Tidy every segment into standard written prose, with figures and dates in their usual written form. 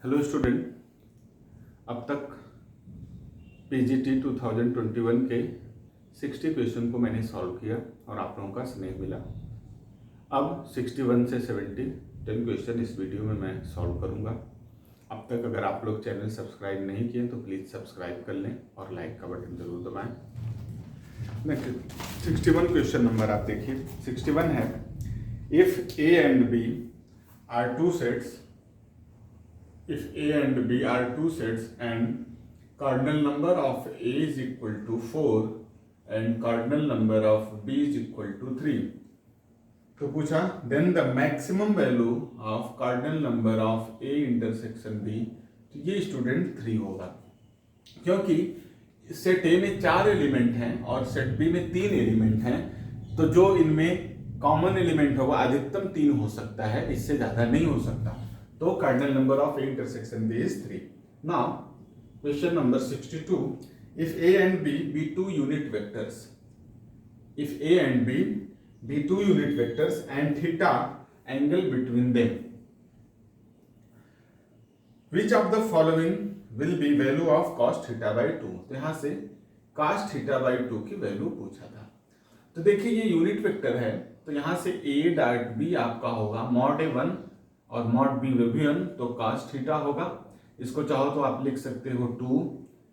Hello student, अब तक PGT 2021 के 60 क्वेश्चन को मैंने सॉल्व किया और आप लोगों का स्नेह मिला। अब 61 से 70 10 क्वेश्चन इस वीडियो में मैं सॉल्व करूंगा। अब तक अगर आप लोग चैनल सब्सक्राइब नहीं किए तो प्लीज़ सब्सक्राइब कर लें और लाइक का बटन ज़रूर दबाएं। नेक्स्ट 61 क्वेश्चन नंबर आप देखिए। 61 है, if A and B are two sets, if A and B are two sets and cardinal number of A is equal to 4 and cardinal number of B is equal to 3, तो पूछा then the maximum value of cardinal number of A intersection B, तो ये student 3 होगा क्योंकि set ए में 4 element हैं और set B में 3 एलिमेंट हैं, तो जो इनमें कॉमन एलिमेंट होगा अधिकतम 3 हो सकता है, इससे ज़्यादा नहीं हो सकता। तो cardinal number of A intersection B is 3. Now, question number 62. If A and B be two unit vectors, if A and B be two unit vectors and theta angle between them, which of the following will be value of cos theta by 2? तो यहाँ से cos theta by 2 की value पूछा था। तो देखिए ये unit vector है, तो यहाँ से A डॉट B आपका होगा मॉड A1 और मॉड बी भी 1, तो cos थीटा होगा। इसको चाहो तो आप लिख सकते हो 2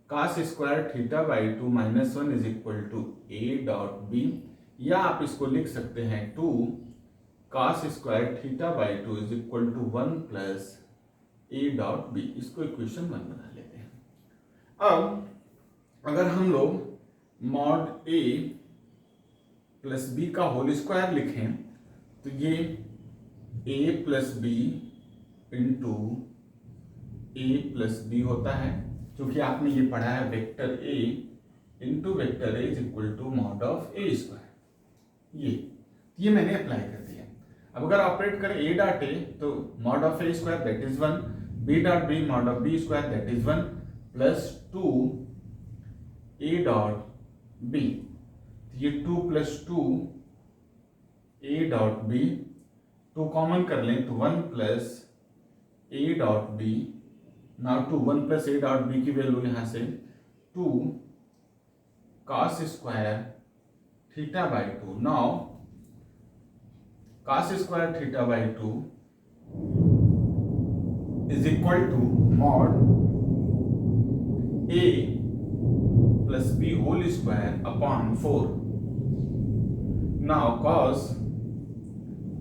cos square theta by 2 minus 1 is equal to A dot B, या आप इसको लिख सकते हैं 2 cos square theta by 2 is equal to 1 plus A dot B. इसको इक्वेशन 1 बना लेते हैं। अब अगर हम लोग मॉड ए प्लस बी का होल स्क्वायर लिखें तो ये a plus B into A plus B होता है, क्योंकि आपने ये पढ़ा है vector a into vector a is equal to mod of A square. ये मैंने अप्लाई कर दिया। अब अगर ऑपरेट करें a डॉट ए तो mod of A square that is 1, b dot B mod of B square that is 1 plus 2 a dot B, ये 2 plus 2 a dot B, 2 common कर लें तो 1 plus A dot B, now two 1 plus A dot B की value यहां से 2 cos square theta by 2। Now cos square theta by 2 is equal to mod A plus B whole square upon 4। Now cos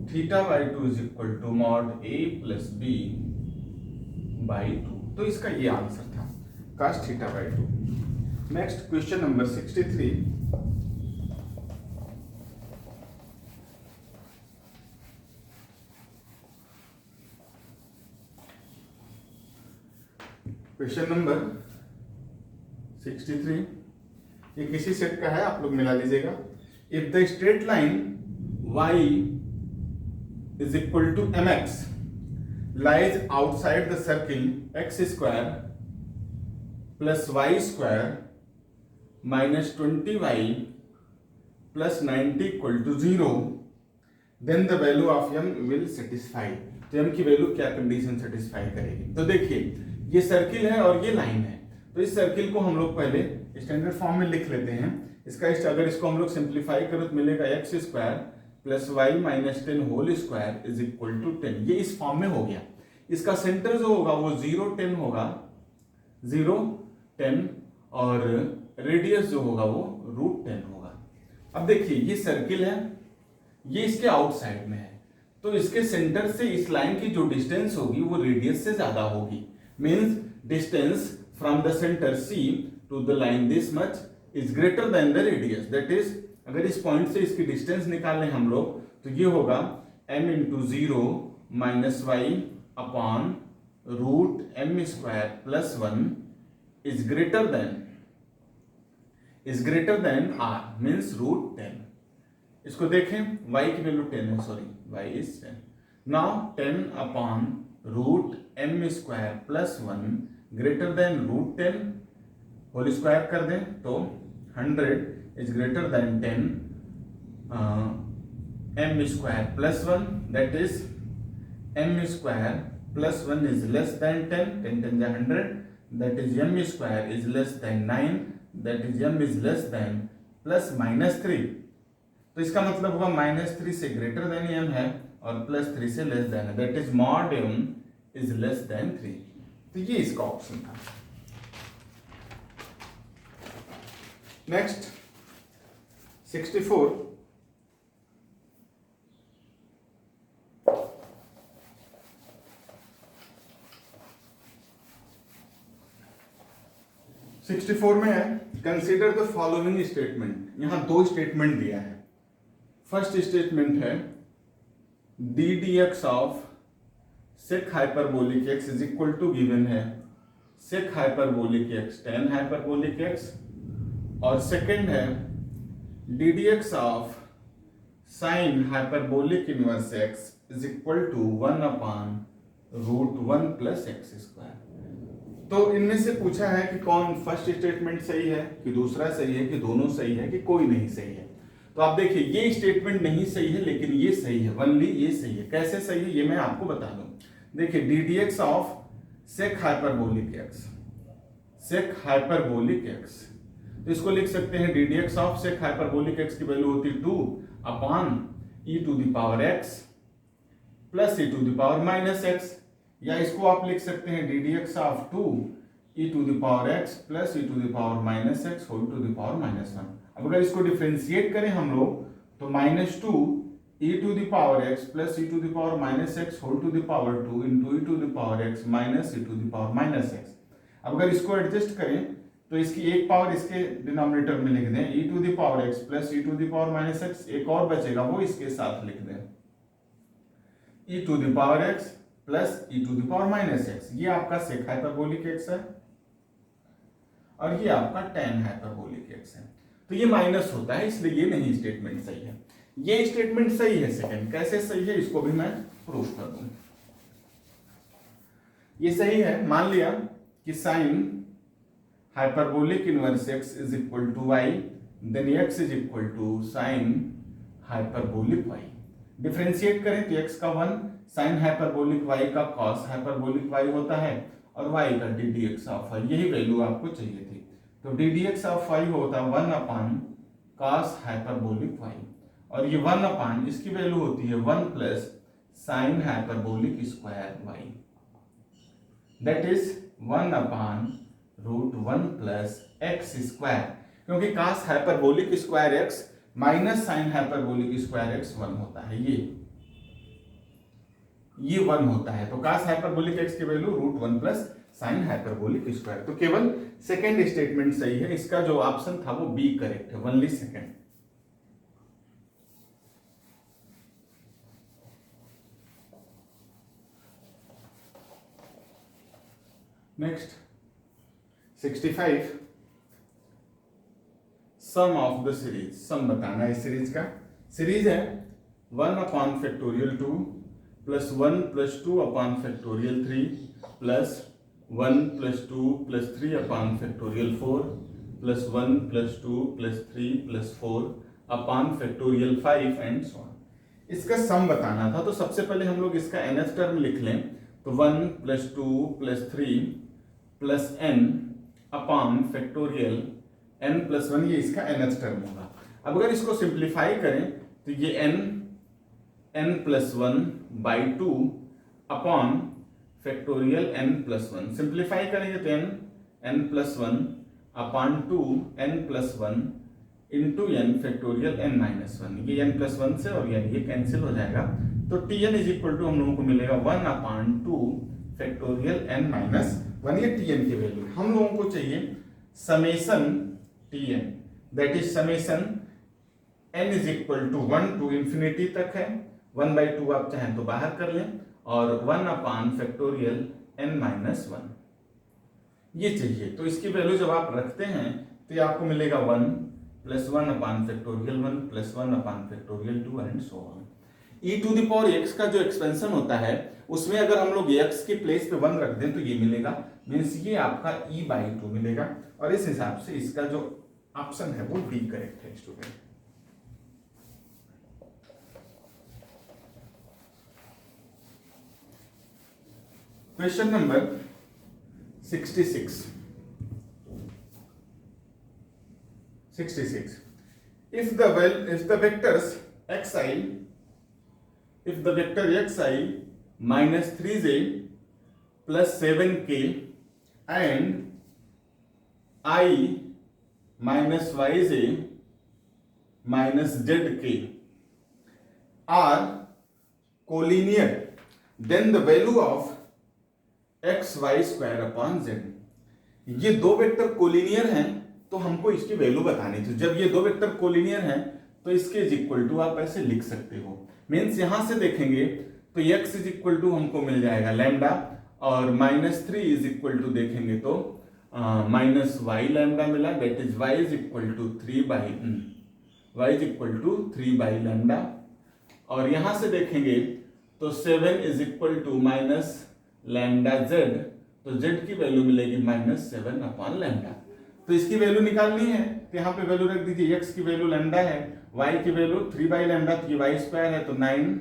theta by 2 is equal to mod A plus B by 2। तो इसका ये answer था cos theta by 2। Next question number 63। Question number 63 ये किसी set का है, आप लोग मिला लीजिएगा। If the straight line y is equal to mx lies outside the circle x square plus y square minus 20y plus 90 equal to 0, then the value of m will satisfy। तो m की value क्या condition satisfy करेगी? तो देखिए ये circle है और ये लाइन है, तो इस सर्किल को हम लोग पहले स्टैंडर्ड फॉर्म में लिख लेते हैं। इसका अगर इसको हम लोग सिंप्लीफाई करें तो मिलेगा X square plus Y minus 10 whole square is equal to 10। ये इस फॉर्म में हो गया। इसका सेंटर जो होगा वो 0 10 होगा, 0 10, और रेडियस जो होगा वो √10 होगा। अब देखिए ये सर्किल है, ये इसके आउटसाइड में है, तो इसके सेंटर से इस लाइन की जो डिस्टेंस होगी वो रेडियस से ज्यादा होगी। Means distance from the centre C to the line this much is greater than the radius. That is अगर इस पॉइंट से इसकी डिस्टेंस निकालें हम लोग तो ये होगा m into 0 minus y upon √m square plus 1 is greater than r means √10। इसको देखें y की वैल्यू 10 है, sorry y is 10। Now 10 upon √m square plus 1 greater than √10 whole square कर दें तो 100 is greater than 10 m square plus 1, that is m square plus 1 is less than 10, 10 10 is 100, that is m square is less than 9, that is m is less than plus minus 3. तो इसका मतलब हुआ -3 से greater than m है और +3 से less than है, that is mod m is less then 3. तो ये इसका ऑप्शन था. नेक्स्ट 64. में है कंसीडर द फॉलोइंग स्टेटमेंट. यहां 2 स्टेटमेंट दिया है. फर्स्ट स्टेटमेंट है D D x of sec hyperbolic X is equal to given है sec hyperbolic X tan hyperbolic X, और सेकंड है D D x of sine hyperbolic inverse x is equal to 1/√1 plus X square. तो इनमें से पूछा है कि कौन फर्स्ट स्टेटमेंट सही है, कि दूसरा सही है, कि दोनों सही है, कि कोई नहीं सही है. तो आप देखिए ये स्टेटमेंट नहीं सही है लेकिन ये सही है, ओनली ये सही है. कैसे सही है ये मैं आपको बता दूं. देखिए d D x of sec hyperbolic x, sec hyperbolic x, तो इसको लिख सकते हैं d D x of sec hyperbolic x की वैल्यू होती 2/e⁻x प्लस e⁻−x, या इसको आप लिख सकते हैं d D x of 2e⁻x plus e⁻−x whole to the power -1. अब अगर इसको डिफरेंशिएट करें हम लोग तो -2e⁻x plus e⁻−x whole to the power 2 into e⁻x minus e⁻−x. अब अगर इसको एडजस्ट करें तो इसकी एक पावर इसके डिनोमिनेटर में लिख दें e⁻x प्लस e⁻−x, एक और बचेगा वो इसके साथ लिख दें e⁻x प्लस e⁻−x. ये आपका सेक हाइपरबोलिक एक्स है और ये आपका टेन हाइपरबोलिक एक्स है. तो ये माइनस होता है इसलिए ये नहीं स्टेटमेंट सही है. ये स्टेटमेंट सही है सेकंड. कैसे सही है इसको भी मैं प्रूव कर दूं. ये सही है. मान लिया कि sine hyperbolic inverse x is equal to y, then x is equal to sine hyperbolic y. Differentiate करें तो x का 1 साइन हाइपरबोलिक y का cos हाइपरबोलिक y होता है और y का d D x of y. यही वैल्यू आपको चाहिए थी. तो d D x of y होता है 1/cos हाइपरबोलिक y, और ये 1/ इसकी वैल्यू होती है 1 plus sine hyperbolic square y, that is 1/√1 plus X square, क्योंकि cos hyperbolic square x minus sine hyperbolic square x 1 होता है. ये 1 होता है. तो cos हाइपरबोलिक x की value √1 plus sine hyperbolic square. तो केवल सेकंड स्टेटमेंट सही है. इसका जो ऑप्शन था वो बी करेक्ट है, only second. Next 65. Sum of the series. Sum बताना है सीरीज का. सीरीज है 1/2 plus 1 plus 2/3 plus 1 plus 2 plus 3/4 plus 1 plus 2 plus 3 plus 4/5 and so on. इसका सम बताना था. तो सबसे पहले हम लोग इसका nth टर्म लिख लें. तो 1 plus 2 plus 3 plus factorial n plus 1, ये इसका nth टर्म होगा. अब अगर इसको सिंप्लीफाई करें तो ये n plus 1/2 upon factorial n plus 1. Simplify करेंगे तो n plus 1 upon 2 n plus 1 into n factorial n minus 1. ये n प्लस 1 से और ये कैंसिल हो जाएगा. तो tn इज इक्वल टू हम लोगों को मिलेगा 1/2 फैक्टोरियल n माइनस 1. ये tn की वैल्यू. हम लोगों को चाहिए summation tn, that is summation n is equal to 1 to infinity तक है. 1/2 आप चाहें तो बाहर कर लें और 1/फैक्टोरियल n माइनस 1 ये चाहिए. तो इसकी वैल्यू जब आप रखते हैं तो ये आपको मिलेगा 1 plus factorial 1 plus factorial 2 and so on. e⁻x का जो एक्सपेंशन होता है उसमें अगर हम लोग x की प्लेस पे 1 रख दें तो ये मिलेगा, मीन्स ये आपका e/2 मिलेगा. और इस हिसाब से इसका जो ऑप्शन है वो डी करेक्ट है student. Question number 66. If the vectors xi, if the vector xi minus 3j plus 7k and I minus yj minus zk are collinear, then the value of x y square upon z. ये दो vector collinear हैं तो हमको इसकी value बतानी थी। जब ये दो वेक्टर कोलिनियर हैं तो इसके इज इक्वल टू आप ऐसे लिख सकते हो। मीन्स यहां से देखेंगे तो x इज इक्वल टू हमको मिल जाएगा लैम्डा और -3 इज इक्वल टू देखेंगे तो माइनस वाई लैम्डा मिला, that is y is equal to 3 by lambda. और यहां से देखेंगे तो 7 is equal to minus lambda z, तो जेड की वैल्यू मिलेगी -7 अपॉन लैम्डा। तो इसकी वैल्यू निकालनी है तो यहाँ पे वैल्यू रख दीजिए। x की वैल्यू लैम्डा है, y की वैल्यू 3 बाई लैम्डा, तो ये y स्क्वायर है तो 9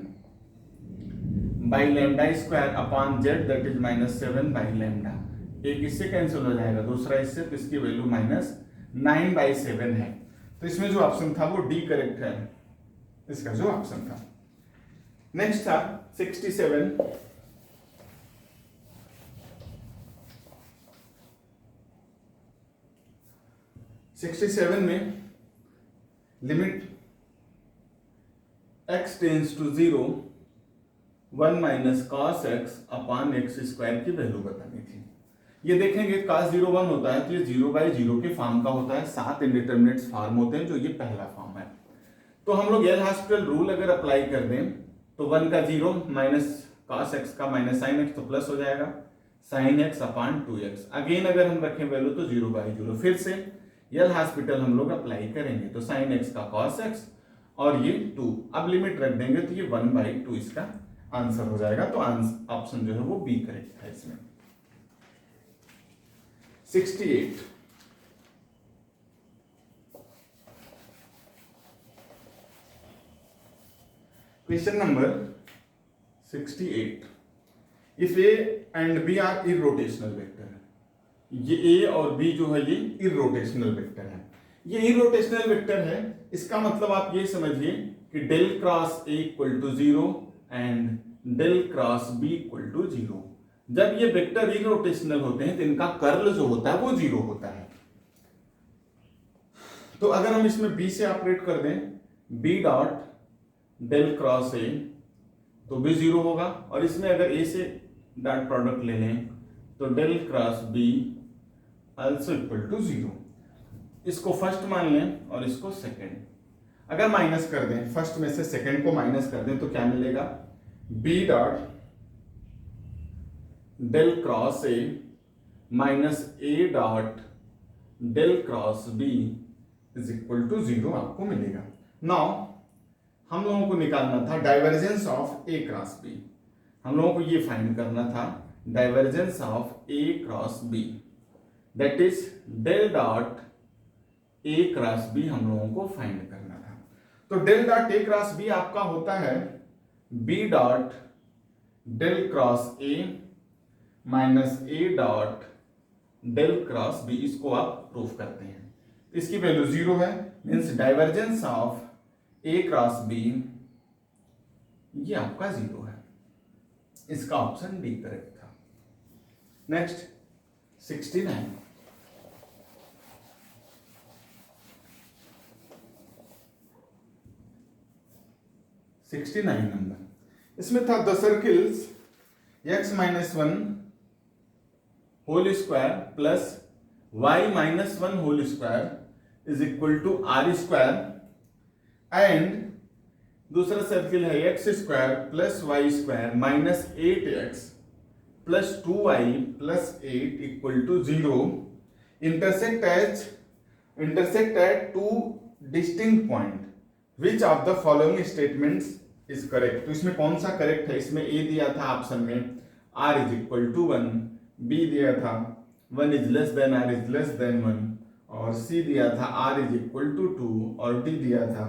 by lambda square upon Z, that is -7 by lambda. एक इससे कैंसिल हो जाएगा, दूसरा इससे, तो इसकी वैल्यू -9/7 है। तो इसमें जो ऑप्शन था वो डी करेक्ट है, इसका जो ऑप्शन था। नेक्स्ट था 67। 67 में limit x tends to 0 1 minus cos x upon x square की वैल्यू बतानी थी। ये देखेंगे cos 0 1 होता है तो ये 0/0 के फॉर्म का होता है, 7 इंडिटरमिनेट्स फॉर्म होते हैं, जो ये पहला फॉर्म है। तो हम लोग एल हॉस्पिटल रूल अगर अप्लाई कर दें तो 1 का 0 माइनस कॉस x का माइनस साइन x तो प्लस हो जाएगा sign x upon 2x। Again अगर हम रखें वैल्यू तो 0/0, फिर से एल हॉस्पिटल हम लोग अप्लाई करेंगे तो साइन x का कॉस x और ये 2, अब लिमिट रख देंगे तो ये 1/2 इसका आंसर हो जाएगा। तो ऑप्शन जो है वो बी करेक्ट है इसमें। 68 question number 68। If a and B are irrotational vector, ये ए और बी जो है ये इरोटेशनल वेक्टर है। ये इरोटेशनल वेक्टर है, इसका मतलब आप ये समझिए कि del cross a equal to 0 and del cross b equal to 0। जब ये वेक्टर इरोटेशनल होते हैं तो इनका कर्ल जो होता है वो 0 होता है। तो अगर हम इसमें बी से ऑपरेट कर दें, b dot del cross a, तो बी 0 होगा, और इसमें अगर ए से डॉट प्रोडक्ट ले लें तो del cross b also equal to 0। इसको फर्स्ट मान लें और इसको सेकंड। अगर माइनस कर दें, फर्स्ट में से सेकंड को माइनस कर दें तो क्या मिलेगा, b dot del cross a minus a dot del cross b is equal to 0 आपको मिलेगा। नाउ हम लोगों को निकालना था divergence of a cross b. हम लोगों को ये फाइंड करना था divergence of a cross b, that is del dot a cross b हम लोगों को फाइंड करना था। तो del dot a cross b आपका होता है b dot del cross a minus a dot del cross b. इसको आप प्रूफ करते हैं, इसकी वैल्यू 0 है, means divergence of a cross b ये आपका 0 है। इसका ऑप्शन डी करेक्ट था। नेक्स्ट 69। 69 नंबर, इसमें था the circles x minus 1 whole square plus y minus 1 whole square is equal to r square, and दूसरा सर्किल है x square plus y square minus 8x plus 2y plus 8 equal to 0 intersect at two distinct point, which of the following statements is correct। तो इसमें कौन सा correct है, इसमें A दिया था ऑप्शन में r is equal to 1, B दिया था 1 is less than r is less than 1, और C दिया था r इज इक्वल टू 2, और D दिया था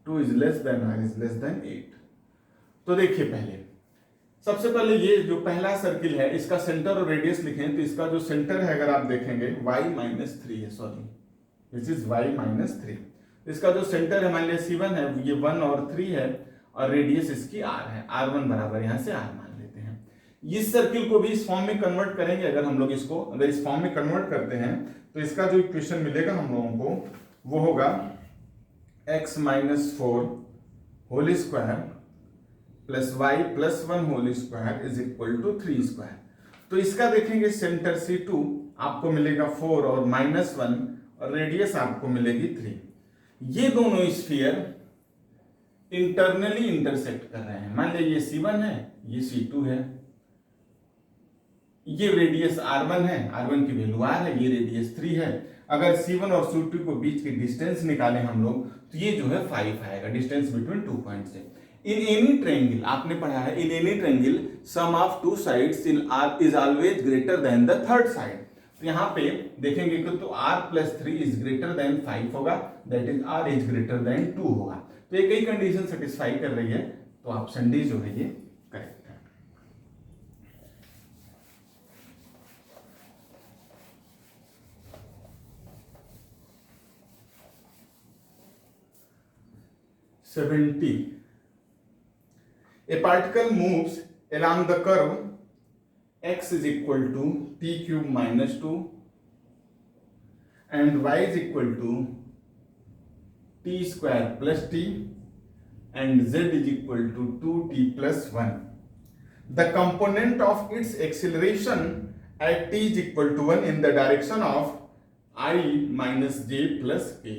2 is less than r is less then 8। तो देखिए पहले सबसे पहले ये जो पहला सर्किल है इसका सेंटर और रेडियस लिखें, तो इसका जो सेंटर है अगर आप देखेंगे y-3 है, सॉरी विच इज y-3। इसका जो सेंटर है मान लिया C1 है, ये 1 और 3 है, और रेडियस इसकी r है, r1 बराबर यहाँ से r मान लेते हैं। इस सर्किल को भी इस फॉर्म में कन्वर्ट करेंगे, अगर हम लोग इसको अगर इस फॉर्म में कन्वर्ट करते हैं तो इसका जो इक्वेशन मिलेगा हम लोगों को वो होगा x-4 whole square plus y plus 1 whole square is equal to 3 square. तो इसका देखेंगे सेंटर C2 आपको मिलेगा 4 और -1 और रेडियस आपको मिलेगी 3। ये दोनों स्फीयर इंटरनली इंटरसेक्ट कर रहे हैं। मान लीजिए ये C1 है, ये C2 है, ये रेडियस R1 है, R1 की वैल्यू R है, ये रेडियस 3 है। अगर C1 और C2 को बीच की डिस्टेंस निकालें हम लोग तो ये जो है 5 आएगा, डिस्टेंस बिटवीन 2 पॉइंट्स है। इन एनी ट्रायंगल आपने पढ़ा है, in any triangle sum of two sides in are is always greater than the third side. तो यहाँ पे देखेंगे कि तो r + 3 इज ग्रेटर देन 5 होगा, that is r is greater then 2 होगा। तो ये कई कंडीशन सेटिस्फाई कर रही है, तो ऑप्शन डी जो है ये करेक्ट है। A particle moves along the curve x is equal to t cube minus 2 and y is equal to t square plus t and z is equal to 2t plus 1. The component of its acceleration at t is equal to 1 in the direction of I minus j plus k.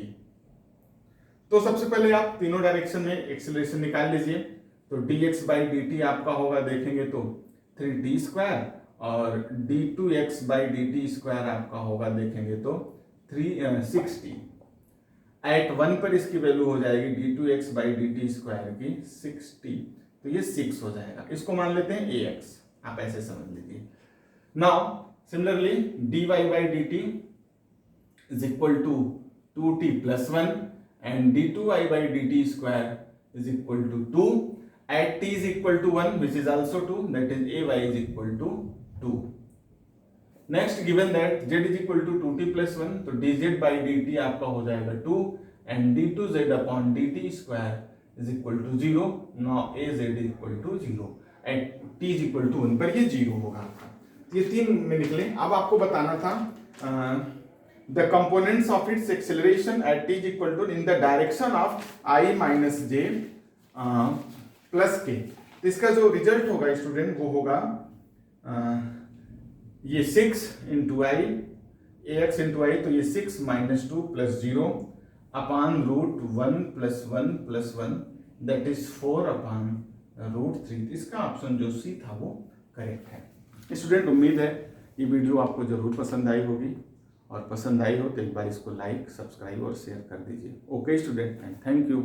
तो सबसे पहले आप तीनों direction में acceleration निकाल लीजिए। तो dx by dt आपका होगा देखेंगे तो 3t स्क्वायर और d2x by dt स्क्वायर आपका होगा देखेंगे तो 6t। एट 1 पर इसकी वैल्यू हो जाएगी d2x by dt स्क्वायर की 6t, तो ये 6 हो जाएगा। इसको मान लेते हैं ax, आप ऐसे समझ लीजिए। Now similarly dy by dt is equal to 2t plus 1 and d2y by dt square is equal to 2 at t is equal to 1 which is also 2, that is ay is equal to 2. Next given that z is equal to 2t plus 1, तो dz by dt आपका हो जाएगा 2 and d2z upon dt square is equal to 0. Now az is equal to 0 at t is equal to 1 पर ये 0 होगा आपका। ये तीन में निकले। अब आपको बताना था the components of its acceleration at t is equal to in the direction of I minus j plus k। तो इसका जो रिजल्ट होगा स्टूडेंट वो होगा ये 6 इंटू आई ax इंटू आई, तो ये 6 minus 2 plus 0 upon root 1 plus 1 plus 1 that is 4 upon root 3। इसका ऑप्शन जो सी था वो करेक्ट है। स्टूडेंट उम्मीद है ये वीडियो आपको जरूर पसंद आई होगी, और पसंद आई हो तो एक बार इसको लाइक, सब्सक्राइब और शेयर कर दीजिए। Okay student, and thank you.